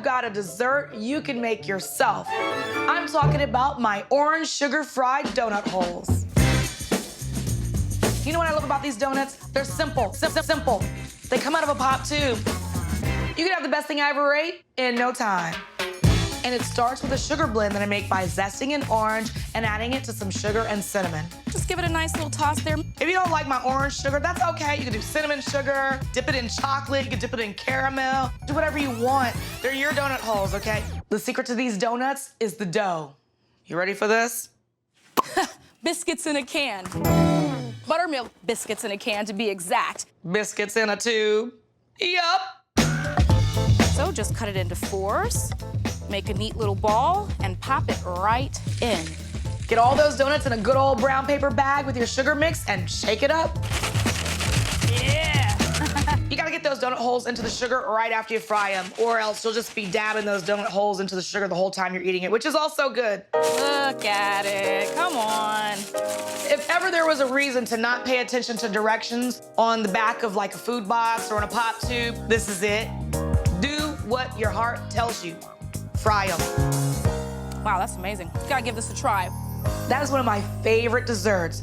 got a dessert you can make yourself. I'm talking about my orange sugar fried donut holes. You know what I love about these donuts? They're simple, simple. They come out of a pop tube. You can have the best thing I ever ate in no time. And it starts with a sugar blend that I make by zesting an orange and adding it to some sugar and cinnamon. Just give it a nice little toss there. If you don't like my orange sugar, that's okay. You can do cinnamon sugar, dip it in chocolate, you can dip it in caramel, do whatever you want. They're your donut holes, okay? The secret to these donuts is the dough. You ready for this? Biscuits in a can. Buttermilk biscuits in a can, to be exact. Biscuits in a tube. Yup. So just cut it into fours, make a neat little ball, and pop it right in. Get all those donuts in a good old brown paper bag with your sugar mix and shake it up. Yeah! You gotta get those donut holes into the sugar right after you fry them, or else you'll just be dabbing those donut holes into the sugar the whole time you're eating it, which is also good. Look at it, come on. If ever there was a reason to not pay attention to directions on the back of like a food box or in a pop tube, this is it. Do what your heart tells you. Fry them. Wow, that's amazing. You gotta give this a try. That is one of my favorite desserts.